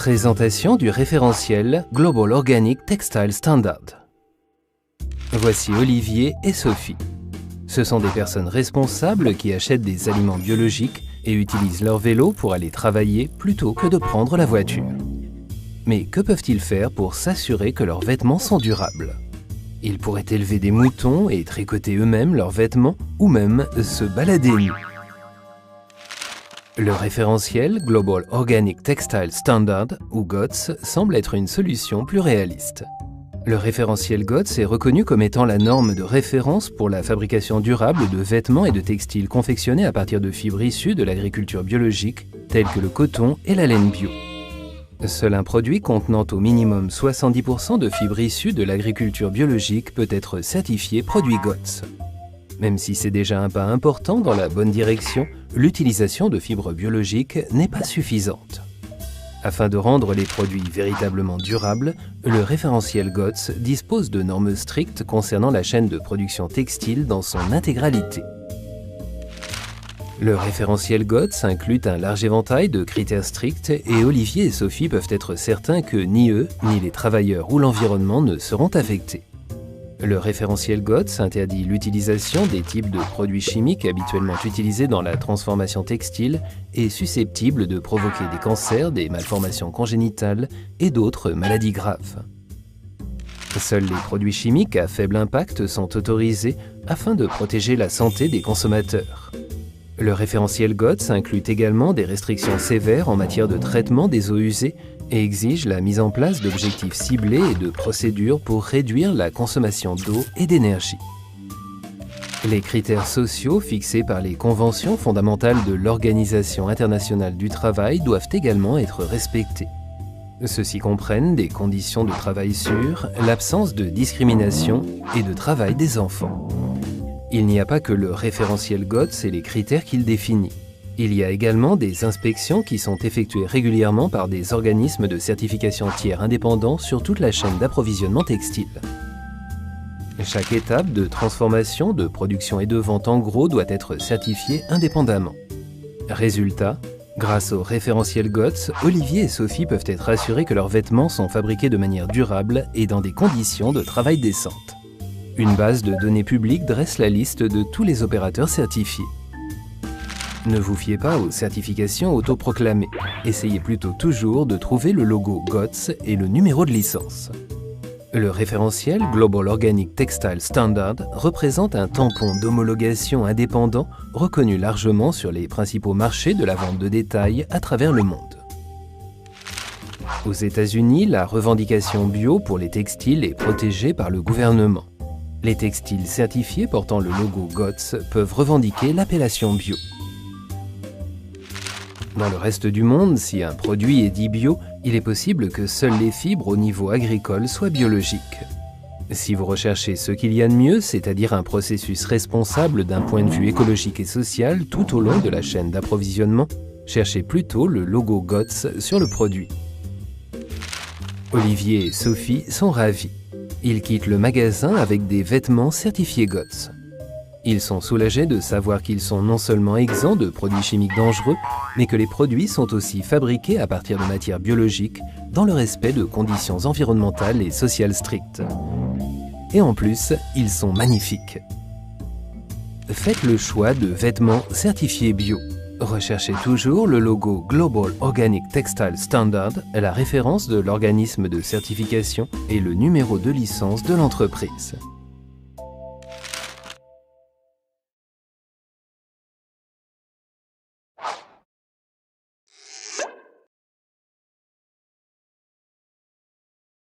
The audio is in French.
Présentation du référentiel Global Organic Textile Standard. Voici Olivier et Sophie. Ce sont des personnes responsables qui achètent des aliments biologiques et utilisent leur vélo pour aller travailler plutôt que de prendre la voiture. Mais que peuvent-ils faire pour s'assurer que leurs vêtements sont durables? Ils pourraient élever des moutons et tricoter eux-mêmes leurs vêtements ou même se balader nus. Le référentiel Global Organic Textile Standard, ou GOTS, semble être une solution plus réaliste. Le référentiel GOTS est reconnu comme étant la norme de référence pour la fabrication durable de vêtements et de textiles confectionnés à partir de fibres issues de l'agriculture biologique, telles que le coton et la laine bio. Seul un produit contenant au minimum 70% de fibres issues de l'agriculture biologique peut être certifié produit GOTS. Même si c'est déjà un pas important dans la bonne direction, l'utilisation de fibres biologiques n'est pas suffisante. Afin de rendre les produits véritablement durables, le référentiel GOTS dispose de normes strictes concernant la chaîne de production textile dans son intégralité. Le référentiel GOTS inclut un large éventail de critères stricts et Olivier et Sophie peuvent être certains que ni eux, ni les travailleurs ou l'environnement ne seront affectés. Le référentiel GOTS interdit l'utilisation des types de produits chimiques habituellement utilisés dans la transformation textile et susceptibles de provoquer des cancers, des malformations congénitales et d'autres maladies graves. Seuls les produits chimiques à faible impact sont autorisés afin de protéger la santé des consommateurs. Le référentiel GOTS inclut également des restrictions sévères en matière de traitement des eaux usées et exige la mise en place d'objectifs ciblés et de procédures pour réduire la consommation d'eau et d'énergie. Les critères sociaux fixés par les conventions fondamentales de l'Organisation internationale du travail doivent également être respectés. Ceux-ci comprennent des conditions de travail sûres, l'absence de discrimination et de travail des enfants. Il n'y a pas que le référentiel GOTS et les critères qu'il définit. Il y a également des inspections qui sont effectuées régulièrement par des organismes de certification tiers indépendants sur toute la chaîne d'approvisionnement textile. Chaque étape de transformation, de production et de vente en gros doit être certifiée indépendamment. Résultat, grâce au référentiel GOTS, Olivier et Sophie peuvent être assurés que leurs vêtements sont fabriqués de manière durable et dans des conditions de travail décentes. Une base de données publique dresse la liste de tous les opérateurs certifiés. Ne vous fiez pas aux certifications autoproclamées. Essayez plutôt toujours de trouver le logo GOTS et le numéro de licence. Le référentiel Global Organic Textile Standard représente un tampon d'homologation indépendant reconnu largement sur les principaux marchés de la vente de détail à travers le monde. Aux États-Unis, la revendication bio pour les textiles est protégée par le gouvernement. Les textiles certifiés portant le logo GOTS peuvent revendiquer l'appellation bio. Dans le reste du monde, si un produit est dit bio, il est possible que seules les fibres au niveau agricole soient biologiques. Si vous recherchez ce qu'il y a de mieux, c'est-à-dire un processus responsable d'un point de vue écologique et social tout au long de la chaîne d'approvisionnement, cherchez plutôt le logo GOTS sur le produit. Olivier et Sophie sont ravis. Ils quittent le magasin avec des vêtements certifiés GOTS. Ils sont soulagés de savoir qu'ils sont non seulement exempts de produits chimiques dangereux, mais que les produits sont aussi fabriqués à partir de matières biologiques dans le respect de conditions environnementales et sociales strictes. Et en plus, ils sont magnifiques. Faites le choix de vêtements certifiés bio. Recherchez toujours le logo Global Organic Textile Standard, la référence de l'organisme de certification et le numéro de licence de l'entreprise.